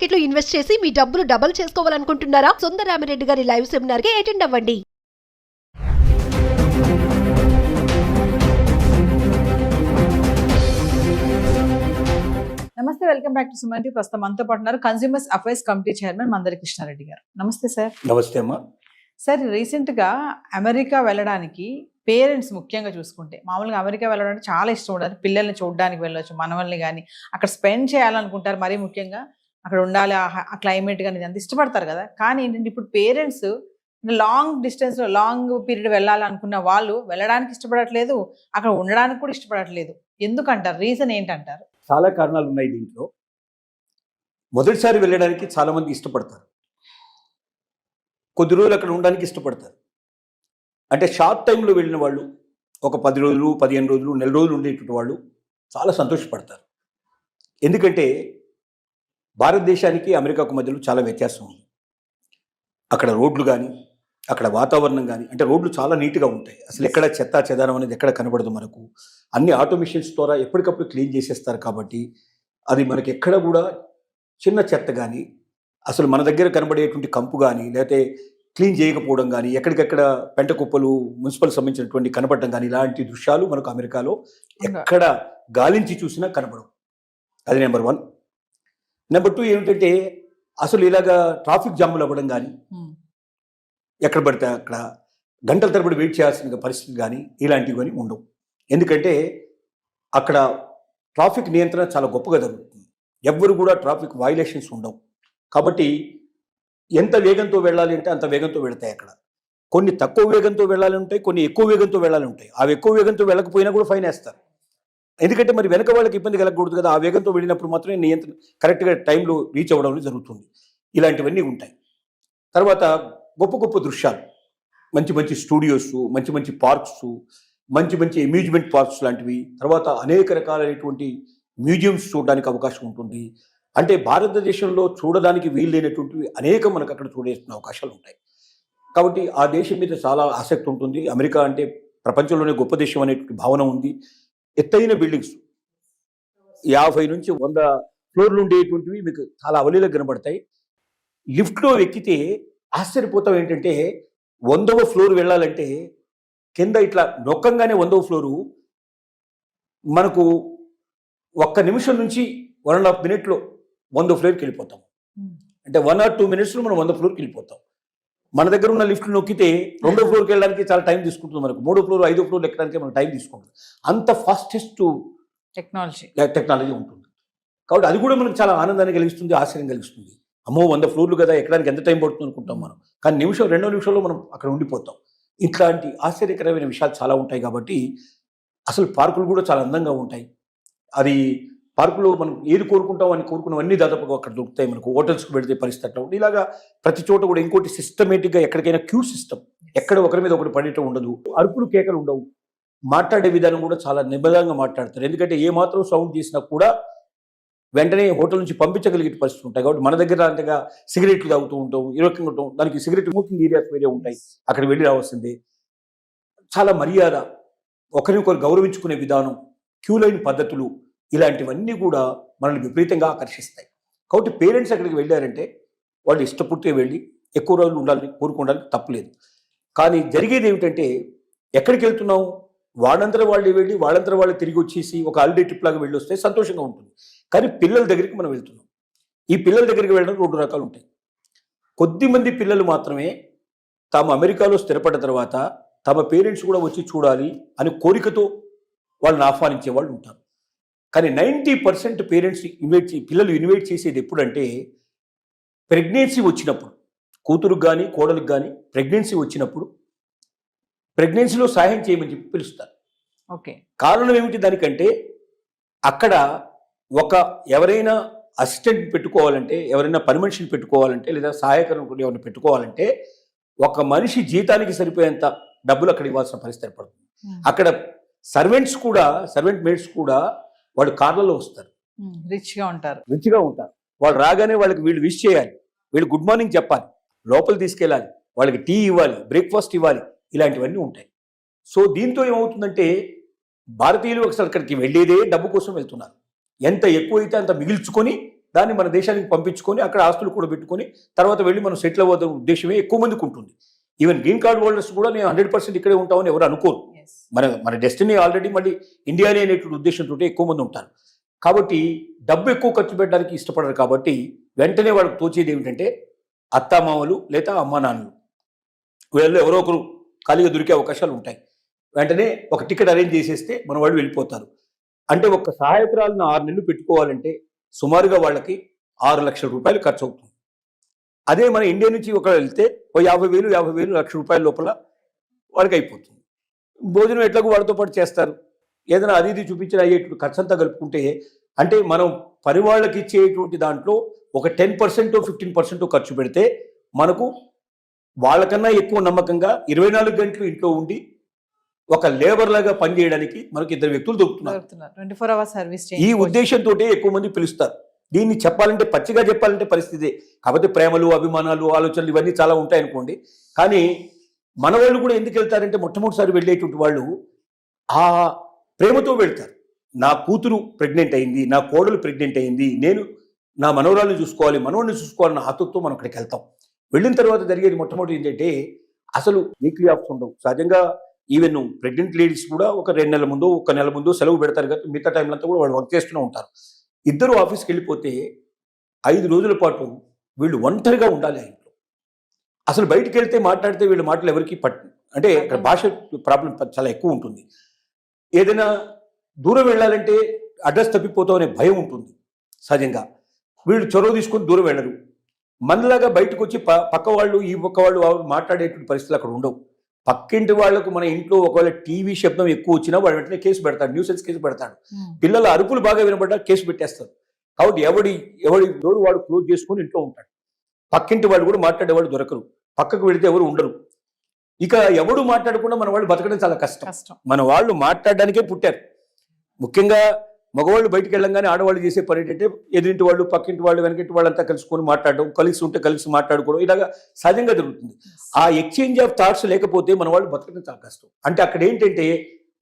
Market లో invest చేసి మీ డబ్బులు డబుల్ చేసుకోవాలనుకుంటున్నారా? సుందరరామిరెడ్డి గారి లైవ్ సెమినార్ కి అటెండ్ అవ్వండి. నమస్తే, welcome back to Suman TV. ప్రస్తుతం మనతో పాటు ఉన్నారు consumers affairs committee chairman Mandari Krishna Reddy గారు. నమస్తే సార్. నమస్తే అమ్మా. సార్, రీసెంట్గా అమెరికా వెళ్ళడానికి పేరెంట్స్ ముఖ్యంగా చూసుకుంటే, మామూలుగా అమెరికా వెళ్ళడానికి చాలా ఇష్టం ఉండదు. పిల్లల్ని చూడడానికి వెళ్ళొచ్చు, మనవల్ని కానీ అక్కడ స్పెండ్ చేయాలనుకుంటారు. మరీ ముఖ్యంగా అక్కడ ఉండాలి, ఆ క్లైమేట్ కానీ అంత ఇష్టపడతారు కదా. కానీ ఏంటంటే ఇప్పుడు పేరెంట్స్ లాంగ్ డిస్టెన్స్లో లాంగ్ పీరియడ్ వెళ్ళాలనుకున్న వాళ్ళు వెళ్ళడానికి ఇష్టపడట్లేదు, అక్కడ ఉండడానికి కూడా ఇష్టపడట్లేదు. ఎందుకంటారు? రీజన్ ఏంటంటారు? చాలా కారణాలు ఉన్నాయి దీంట్లో. మొదటిసారి వెళ్ళడానికి చాలామంది ఇష్టపడతారు, కొద్ది రోజులు అక్కడ ఉండడానికి ఇష్టపడతారు. అంటే షార్ట్ టైంలో వెళ్ళిన వాళ్ళు ఒక 10 రోజులు 15 రోజులు నెల రోజులు ఉండేటువంటి వాళ్ళు చాలా సంతోషపడతారు. ఎందుకంటే భారతదేశానికి అమెరికాకు మధ్యలో చాలా వ్యత్యాసం ఉంది. అక్కడ రోడ్లు కానీ అక్కడ వాతావరణం కానీ, అంటే రోడ్లు చాలా నీట్గా ఉంటాయి. అసలు ఎక్కడ చెత్త చెదారం అనేది ఎక్కడ కనబడదు మనకు. అన్ని ఆటోమేషన్స్ ద్వారా ఎప్పటికప్పుడు క్లీన్ చేసేస్తారు కాబట్టి అది మనకి ఎక్కడ కూడా చిన్న చెత్త కానీ, అసలు మన దగ్గర కనబడేటువంటి కంపు కానీ, లేకపోతే క్లీన్ చేయకపోవడం కానీ, ఎక్కడికెక్కడ పెంట కుప్పలు మున్సిపల్ సంబంధించినటువంటి కనబడడం కానీ, ఇలాంటి దృశ్యాలు మనకు అమెరికాలో ఎక్కడ గాలించి చూసినా కనబడవు. అది నెంబర్ 1. నెంబర్ 2 ఏమిటంటే అసలు ఇలాగా ట్రాఫిక్ జాములు అవ్వడం కానీ, ఎక్కడ పడితే అక్కడ గంటల తరబడి వెయిట్ చేయాల్సిన పరిస్థితి కానీ ఇలాంటివి కానీ ఉండవు. ఎందుకంటే అక్కడ ట్రాఫిక్ నియంత్రణ చాలా గొప్పగా జరుగుతుంది. ఎవ్వరు కూడా ట్రాఫిక్ వయలేషన్స్ ఉండవు. కాబట్టి ఎంత వేగంతో వెళ్ళాలి అంటే అంత వేగంతో వెళతాయి. అక్కడ కొన్ని తక్కువ వేగంతో వెళ్ళాలి ఉంటాయి, కొన్ని ఎక్కువ వేగంతో వెళ్ళాలి ఉంటాయి. ఆ ఎక్కువ వేగంతో వెళ్ళకపోయినా కూడా ఫైన్ వేస్తారు. ఎందుకంటే మరి వెనక వాళ్ళకి ఇబ్బంది కలగకూడదు కదా. ఆ వేగంతో వెళ్ళినప్పుడు మాత్రమే నియంత్రణ కరెక్ట్గా టైంలో రీచ్ అవ్వడం జరుగుతుంది. ఇలాంటివన్నీ ఉంటాయి. తర్వాత గొప్ప గొప్ప దృశ్యాలు, మంచి మంచి స్టూడియోస్, మంచి మంచి పార్క్స్, మంచి మంచి అమ్యూజ్మెంట్ పార్క్స్ లాంటివి, తర్వాత అనేక రకాలైనటువంటి మ్యూజియంస్ చూడడానికి అవకాశం ఉంటుంది. అంటే భారతదేశంలో చూడడానికి వీలైనటువంటివి అనేక మనకు అక్కడ చూడేసిన అవకాశాలు ఉంటాయి. కాబట్టి ఆ దేశం మీద చాలా ఆసక్తి ఉంటుంది. అమెరికా అంటే ప్రపంచంలోనే గొప్ప దేశం అనేటువంటి భావన ఉంది. ఎత్తైన బిల్డింగ్స్ 50 నుంచి 100 ఫ్లోర్లు ఉండేటువంటివి మీకు చాలా అవలీలగా కనబడతాయి. లిఫ్ట్లో ఎక్కితే ఆశ్చర్యపోతాం. ఏంటంటే 100వ ఫ్లోర్ వెళ్ళాలంటే కింద ఇట్లా నొక్కంగానే 100వ ఫ్లోరు మనకు 1 నిమిషం నుంచి 1.5 మినిట్లో 100 ఫ్లోర్కి వెళ్ళిపోతాం. అంటే 1 or 2 మినిట్స్లో మనం 100 ఫ్లోర్కి వెళ్ళిపోతాం. మన దగ్గర ఉన్న లిఫ్ట్లు నొక్కితే 2వ ఫ్లోర్కి వెళ్ళడానికి చాలా టైం తీసుకుంటుంది. మనకు 3వ ఫ్లోర్ 5వ ఫ్లోర్ ఎక్కడానికి మనకు టైం తీసుకుంటుంది. అంత ఫాస్టెస్ట్ టెక్నాలజీ ఉంటుంది. కాబట్టి అది కూడా మనకు చాలా ఆనందాన్ని కలిగిస్తుంది, ఆశ్చర్యం కలిగిస్తుంది. అమ్మో 100 ఫ్లోర్లు కదా, ఎక్కడానికి ఎంత టైం పడుతుంది అనుకుంటాం మనం. కానీ 2 నిమిషాల్లో మనం అక్కడ ఉండిపోతాం. ఇట్లాంటి ఆశ్చర్యకరమైన విషయాలు చాలా ఉంటాయి. కాబట్టి అసలు పార్కులు కూడా చాలా అందంగా ఉంటాయి. అది పార్కులో మనం ఏది కోరుకుంటాం అని కోరుకున్నవన్నీ దాదాపుగా అక్కడ దొరుకుతాయి. మనకు హోటల్స్కి పెడితే పరిస్థితి అట్లా ఉంటుంది. ఇలాగా ప్రతి చోట కూడా ఇంకోటి సిస్టమేటిక్గా ఎక్కడికైనా క్యూ సిస్టమ్, ఎక్కడ ఒకరి మీద ఒకటి పడేయటం ఉండదు, అరుపులు కేకలు ఉండవు. మాట్లాడే విధానం కూడా చాలా నిబద్ధంగా మాట్లాడతారు. ఎందుకంటే ఏ మాత్రం సౌండ్ చేసినా కూడా వెంటనే హోటల్ నుంచి పంపించగలిగే పరిస్థితులు ఉంటాయి. కాబట్టి మన దగ్గర అంతగా సిగరెట్లు తాగుతూ ఉంటాం, ఈ రకంగా ఉంటాం. దానికి సిగరెట్ స్మోకింగ్ ఏరియాస్ వేరే ఉంటాయి, అక్కడ వెళ్ళి రావాల్సిందే. చాలా మర్యాద, ఒకరినొకరు గౌరవించుకునే విధానం, క్యూ లైన్ పద్ధతులు, ఇలాంటివన్నీ కూడా మనల్ని విపరీతంగా ఆకర్షిస్తాయి. కాబట్టి పేరెంట్స్ అక్కడికి వెళ్ళారంటే వాళ్ళు ఇష్టపూర్తిగా వెళ్ళి ఎక్కువ రోజులు ఉండాలని కోరుకోవడానికి తప్పలేదు. కానీ జరిగేది ఏమిటంటే ఎక్కడికి వెళ్తున్నాం, వాళ్ళంతా వాళ్ళు వెళ్ళి వాళ్ళంతా వాళ్ళు తిరిగి వచ్చేసి ఒక హాలిడే ట్రిప్ లాగా వెళ్ళి వస్తే సంతోషంగా ఉంటుంది. కానీ పిల్లల దగ్గరికి మనం వెళ్తున్నాం. ఈ పిల్లల దగ్గరికి వెళ్ళడం 2 రకాలు ఉంటాయి. కొద్దిమంది పిల్లలు మాత్రమే తాము అమెరికాలో స్థిరపడ్డ తర్వాత తమ పేరెంట్స్ కూడా వచ్చి చూడాలి అని కోరికతో వాళ్ళని ఆహ్వానించే వాళ్ళు ఉంటారు. కానీ 90% పేరెంట్స్ పిల్లలు ఇన్వైట్ చేసేది ఎప్పుడంటే ప్రెగ్నెన్సీ వచ్చినప్పుడు, కూతురుకు కానీ కోడలికి కానీ ప్రెగ్నెన్సీ వచ్చినప్పుడు ప్రెగ్నెన్సీలో సహాయం చేయమని చెప్పి పిలుస్తారు. ఓకే, కారణం ఏమిటి దానికంటే అక్కడ ఎవరైనా అసిస్టెంట్ పెట్టుకోవాలంటే, ఎవరైనా పని మనిషిని పెట్టుకోవాలంటే, లేదా సహాయకరం ఎవరిని పెట్టుకోవాలంటే ఒక మనిషి జీతానికి సరిపోయేంత డబ్బులు అక్కడ ఇవ్వాల్సిన పరిస్థితి ఏర్పడుతుంది. అక్కడ సర్వెంట్ మేట్స్ కూడా వాళ్ళు కార్లలో వస్తారు, రిచ్గా ఉంటారు. వాళ్ళు రాగానే వాళ్ళకి వీళ్ళు విష్ చేయాలి, వీళ్ళు గుడ్ మార్నింగ్ చెప్పాలి, లోపల తీసుకెళ్ళాలి, వాళ్ళకి టీ ఇవ్వాలి, బ్రేక్ఫాస్ట్ ఇవ్వాలి, ఇలాంటివన్నీ ఉంటాయి. సో దీంతో ఏమవుతుందంటే భారతీయులు అసలు అక్కడికి వెళ్ళేదే డబ్బు కోసం వెళ్తున్నారు. ఎంత ఎక్కువైతే అంత మిగిల్చుకొని దాన్ని మన దేశానికి పంపించుకొని అక్కడ ఆస్తులు కూడా పెట్టుకొని తర్వాత వెళ్ళి మనం సెటిల్ అవ్వడం ఉద్దేశమే ఎక్కువ మందికి ఉంటుంది. ఈవెన్ గ్రీన్ కార్డ్ హోల్డర్స్ కూడా నేను 100% ఇక్కడే ఉంటామని ఎవరు అనుకోరు. మన డెస్టినీ ఆల్రెడీ మళ్ళీ ఇండియానే అనేటువంటి ఉద్దేశంతో ఎక్కువ మంది ఉంటారు. కాబట్టి డబ్బు ఎక్కువ ఖర్చు పెట్టడానికి ఇష్టపడరు. కాబట్టి వెంటనే వాళ్ళకి తోచేది ఏమిటంటే అత్తామామలు లేదా అమ్మా నాన్నలు వీళ్ళు ఎవరో ఒకరు ఖాళీగా దొరికే అవకాశాలు ఉంటాయి. వెంటనే ఒక టికెట్ అరేంజ్ చేసేస్తే మన వాళ్ళు వెళ్ళిపోతారు. అంటే ఒక సహాయకురాలను 6 నెలలు పెట్టుకోవాలంటే సుమారుగా వాళ్ళకి 6 లక్షల రూపాయలు ఖర్చు అవుతుంది. అదే మన ఇండియా నుంచి ఒక వెళ్తే ఓ 50,000 లక్ష రూపాయల లోపల వాళ్ళకి అయిపోతుంది. భోజనం ఎట్లాగో వాళ్ళతో పాటు చేస్తారు. ఏదైనా అది ఇది చూపించిన అయ్యేటువంటి ఖర్చు అంతా కలుపుకుంటే అంటే మనం పని వాళ్ళకి ఇచ్చేటువంటి దాంట్లో ఒక 10% 15% ఖర్చు పెడితే మనకు వాళ్ళకన్నా ఎక్కువ నమ్మకంగా 24 గంటలు ఇంట్లో ఉండి ఒక లేబర్ లాగా పనిచేయడానికి మనకి 2 వ్యక్తులు దొరుకుతున్నారు. 24 hours సర్వీస్. ఈ ఉద్దేశంతో ఎక్కువ మంది పిలుస్తారు. దీన్ని చెప్పాలంటే పచ్చిగా చెప్పాలంటే పరిస్థితి. కాకపోతే ప్రేమలు, అభిమానాలు, ఆలోచనలు ఇవన్నీ చాలా ఉంటాయనుకోండి. కానీ మన వాళ్ళు కూడా ఎందుకు వెళ్తారంటే మొట్టమొదటిసారి వెళ్ళేటువంటి వాళ్ళు ఆ ప్రేమతో వెళ్తారు. నా కూతురు ప్రెగ్నెంట్ అయింది, నా కోడలు ప్రెగ్నెంట్ అయింది, నేను నా మనవరాలను చూసుకోవాలి, మనవడిని చూసుకోవాలన్న ఆతృతో మనం అక్కడికి వెళ్తాం. వెళ్ళిన తర్వాత జరిగేది మొట్టమొదటి ఏంటంటే అసలు వీక్లీ ఆఫ్స్ ఉండవు. సహజంగా ఈవెన్ ప్రెగ్నెంట్ లేడీస్ కూడా ఒక 2 నెలల ముందు 1 నెల ముందు సెలవు పెడతారు కదా, మిగతా టైంలో అంతా కూడా వాళ్ళు వర్క్ చేస్తూనే ఉంటారు. ఇద్దరు ఆఫీస్కి వెళ్ళిపోతే 5 రోజుల పాటు వీళ్ళు ఒంటరిగా ఉండాలి ఆ ఇంట్లో. అసలు బయటికి వెళ్తే మాట్లాడితే వీళ్ళ మాటలు ఎవరికి అంటే అక్కడ భాష ప్రాబ్లం చాలా ఎక్కువ ఉంటుంది. ఏదైనా దూరం వెళ్ళాలంటే అడ్రస్ తప్పిపోతాం అనే భయం ఉంటుంది సహజంగా. వీళ్ళు చొరవ తీసుకొని దూరం వెళ్ళరు. మనలాగా బయటకు వచ్చి పక్క వాళ్ళు ఈ పక్క వాళ్ళు మాట్లాడేటువంటి పరిస్థితులు అక్కడ ఉండవు. పక్కింటి వాళ్లకు మన ఇంట్లో ఒకవేళ టీవీ శబ్దం ఎక్కువ వచ్చినా వాడు వెంటనే కేసు పెడతాడు, న్యూసెన్స్ కేసు పెడతాడు. పిల్లల అరుపులు బాగా వినబడ్డా కేసు పెట్టేస్తారు. కాబట్టి ఎవడి డోర్ వాడు క్లోజ్ చేసుకొని ఇంట్లో ఉంటాడు. పక్కింటి వాళ్ళు కూడా మాట్లాడేవాళ్ళు దొరకరు, పక్కకు వెళితే ఎవరు ఉండరు. ఇక ఎవడు మాట్లాడకుండా మన వాళ్ళు బతకడం చాలా కష్టం. మన వాళ్ళు మాట్లాడడానికే పుట్టారు. ముఖ్యంగా మగవాళ్ళు బయటికి వెళ్ళంగానే ఆడవాళ్ళు చేసే పని ఏంటంటే ఎదురింటి వాళ్ళు, పక్కింటి వాళ్ళు, వెనకింటి వాళ్ళంతా కలుసుకొని మాట్లాడడం, కలిసి ఉంటే కలిసి మాట్లాడుకోవడం, ఇలాగా సహజంగా జరుగుతుంది. ఆ ఎక్స్చేంజ్ ఆఫ్ థాట్స్ లేకపోతే మన వాళ్ళు బతకడం చాలా కష్టం. అంటే అక్కడ ఏంటంటే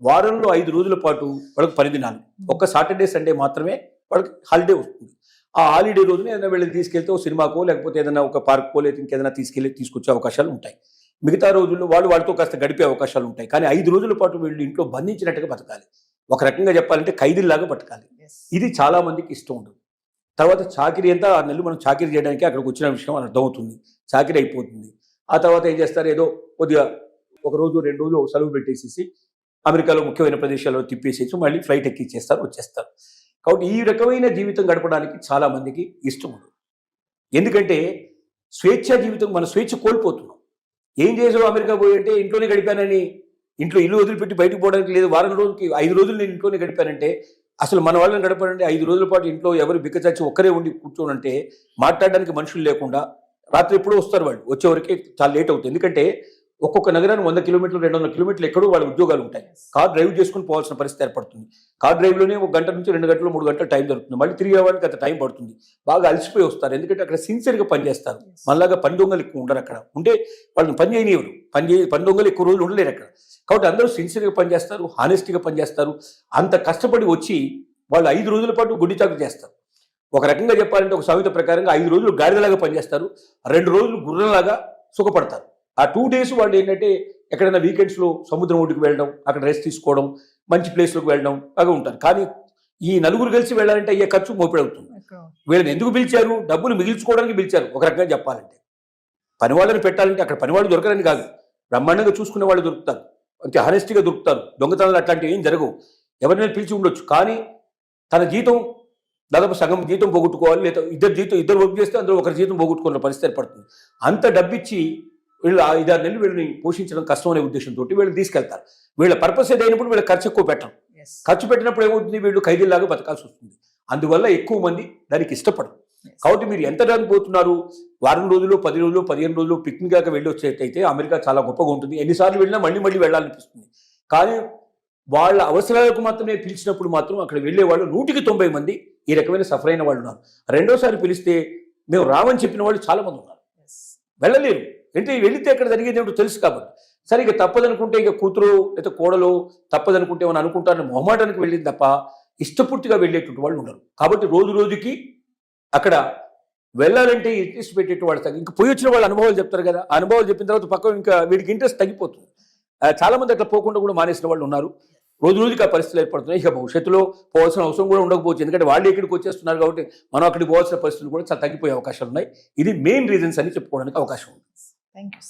వారంలో 5 రోజుల పాటు వాళ్ళకి 10 దినాలు, ఒక్క సాటర్డే సండే మాత్రమే వాళ్ళకి హాలిడే వస్తుంది. ఆ హాలిడే రోజున ఏదైనా వీళ్ళని తీసుకెళ్తే ఒక సినిమాకో లేకపోతే ఏదైనా ఒక పార్క్కో లేదా ఇంకేదైనా తీసుకొచ్చే అవకాశాలు ఉంటాయి. మిగతా రోజుల్లో వాళ్ళతో కాస్త గడిపే అవకాశాలు ఉంటాయి. కానీ 5 రోజుల పాటు వీళ్ళు ఇంట్లో బంధించినట్టుగా బతకాలి. ఒక రకంగా చెప్పాలంటే ఖైదీలాగా బతకాలి. ఇది చాలా మందికి ఇష్టం ఉండదు. తర్వాత చాకిరీ అంతా 6 నెలలు మనం చాకిరీ చేయడానికి అక్కడికి వచ్చిన విషయం అర్థమవుతుంది. చాకిరీ అయిపోతుంది. ఆ తర్వాత ఏం చేస్తారు, ఏదో కొద్దిగా 1 రోజు 2 రోజులు సెలవు పెట్టేసేసి అమెరికాలో ముఖ్యమైన ప్రదేశాల్లో తిప్పేసేసి మళ్ళీ ఫ్లైట్ ఎక్కిచ్చేస్తారు, వచ్చేస్తారు. కాబట్టి ఈ రకమైన జీవితం గడపడానికి చాలా మందికి ఇష్టం ఉండదు. ఎందుకంటే స్వేచ్ఛా జీవితం, మన స్వేచ్ఛ కోల్పోతున్నాం. ఏం చేసావు అమెరికా పోయి అంటే ఇంట్లోనే గడిపానని, ఇంట్లో ఇల్లు వదిలిపెట్టి బయటకు పోవడానికి లేదు, వారం రోజులకి 5 రోజులు నేను ఇంట్లోనే గడిపానంటే, అసలు మన వాళ్ళని గడపాలంటే 5 రోజుల పాటు ఇంట్లో ఎవరు బిక్కచచ్చి ఒక్కరే ఉండి కూర్చోనంటే మాట్లాడడానికి మనుషులు లేకుండా రాత్రి ఎప్పుడూ వస్తారు. వాళ్ళు వచ్చేవరకే చాలా లేట్ అవుతుంది. ఎందుకంటే ఒక్కొక్క నగరాన్ని 100 కిలోమీటర్లు 200 కిలోమీటర్లు ఎక్కడో వాళ్ళ ఉద్యోగాలు ఉంటాయి. కార్ డ్రైవ్ చేసుకుని పోవాల్సిన పరిస్థితి ఏర్పడుతుంది. కార్ డ్రైవ్లోనే 1 గంట నుంచి 2 గంటలు 3 గంటలు టైం దొరుకుతుంది. మళ్ళీ తిరిగి అవ్వడానికి అంత టైం పడుతుంది. బాగా అలసిపోయి వస్తారు. ఎందుకంటే అక్కడ సిన్సియర్గా పనిచేస్తారు. మనలాగా పని దొంగలు ఎక్కువ ఉండరు అక్కడ. ఉంటే వాళ్ళని పని చేయనివ్వరు. పని దొంగలు ఎక్కువ రోజులు ఉండలేరు అక్కడ. కాబట్టి అందరూ సిన్సియర్గా పనిచేస్తారు, హానెస్ట్గా పనిచేస్తారు. అంత కష్టపడి వచ్చి వాళ్ళు 5 రోజుల పాటు గుడ్డి చాకు చేస్తారు. ఒక రకంగా చెప్పాలంటే ఒక సామెత ప్రకారంగా 5 రోజులు గాడిదలాగా పనిచేస్తారు, 2 రోజులు గుర్రంలాగా సుఖపడతారు. ఆ 2 డేస్ వాళ్ళు ఏంటంటే ఎక్కడైనా వీకెండ్స్లో సముద్రం ఒడ్డుకు వెళ్ళడం, అక్కడ రెస్ట్ తీసుకోవడం, మంచి ప్లేస్లోకి వెళ్ళడం బాగా ఉంటారు. కానీ ఈ నలుగురు కలిసి వెళ్ళాలంటే అయ్యే ఖర్చు మోపిడవుతుంది. వీళ్ళని ఎందుకు పిలిచారు? డబ్బులు మిగిల్చుకోవడానికి పిలిచారు. ఒక రకంగా చెప్పాలంటే పనివాళ్ళని పెట్టాలంటే అక్కడ పనివాళ్ళు దొరకరని కాదు, బ్రహ్మాండంగా చూసుకునే వాళ్ళు దొరుకుతారు, అంతే హానెస్ట్గా దొరుకుతారు. దొంగతనాలు అట్లాంటివి ఏం జరగవు. ఎవరినైనా పిలిచి ఉండొచ్చు. కానీ తన జీతం దాదాపు సగం జీతం పోగొట్టుకోవాలి, లేదా ఇద్దరు వర్క్ చేస్తే అందులో ఒకరి జీతం పోగొట్టుకున్న పరిస్థితి ఏర్పడుతుంది. అంత డబ్బిచ్చి వీళ్ళు 5-6 నెలలు వీళ్ళని పోషించడం కష్టం అనే ఉద్దేశంతో వీళ్ళు తీసుకెళ్తారు. వీళ్ళ పర్పస్ ఏదైనప్పుడు వీళ్ళ ఖర్చు ఎక్కువ పెట్టడం. ఖర్చు పెట్టినప్పుడు ఏమవుతుంది, వీళ్ళు ఖైదీలాగా బతకాల్సి వస్తుంది. అందువల్ల ఎక్కువ మంది దానికి ఇష్టపడరు. కాబట్టి మీరు ఎంత దానికి పోతున్నారు, వారం రోజులు 10 రోజులు 15 రోజులు పిక్నిక్ దాకా వెళ్ళి వచ్చేటైతే అమెరికా చాలా గొప్పగా ఉంటుంది. ఎన్నిసార్లు వెళ్ళినా మళ్ళీ వెళ్ళాలనిపిస్తుంది. కానీ వాళ్ళ అవసరాలకు మాత్రమే పిలిచినప్పుడు మాత్రం అక్కడ వెళ్ళే వాళ్ళు 190 మంది ఈ రకమైన సఫర్ అయిన వాళ్ళు ఉన్నారు. రెండోసారి పిలిస్తే మేము రామని చెప్పిన వాళ్ళు చాలా మంది ఉన్నారు. వెళ్ళలేరు. అంటే వెళితే అక్కడ జరిగేది ఏమిటో తెలుసు కాబట్టి. సరే ఇక తప్పదనుకుంటే ఇక కూతురు లేదా కోడలు తప్పదనుకుంటే ఏమని అనుకుంటారని మొహమాటానికి వెళ్ళింది తప్ప ఇష్టపూర్తిగా వెళ్ళేటువంటి వాళ్ళు ఉండరు. కాబట్టి రోజు రోజుకి అక్కడ వెళ్ళాలంటే ఇంట్రెస్ట్ పెట్టేట్టు వాళ్ళు ఇంకా పోయి వచ్చిన వాళ్ళ అనుభవాలు చెప్తారు కదా, ఆ అనుభవాలు చెప్పిన తర్వాత పక్కన ఇంకా వీడికి ఇంట్రెస్ట్ తగ్గిపోతుంది. చాలా మంది అట్లా పోకుండా కూడా మానేసిన వాళ్ళు ఉన్నారు. రోజు రోజుకి ఆ పరిస్థితులు ఏర్పడుతున్నాయి. ఇక భవిష్యత్తులో పోవాల్సిన అవసరం కూడా ఉండకపోవచ్చు, ఎందుకంటే వాళ్ళు ఇక్కడికి వచ్చేస్తున్నారు కాబట్టి మనం అక్కడికి పోవాల్సిన పరిస్థితులు కూడా చాలా తగ్గిపోయే అవకాశాలు ఉన్నాయి. ఇది మెయిన్ రీజన్స్ అని చెప్పుకోవడానికి అవకాశం ఉంది. Thank you.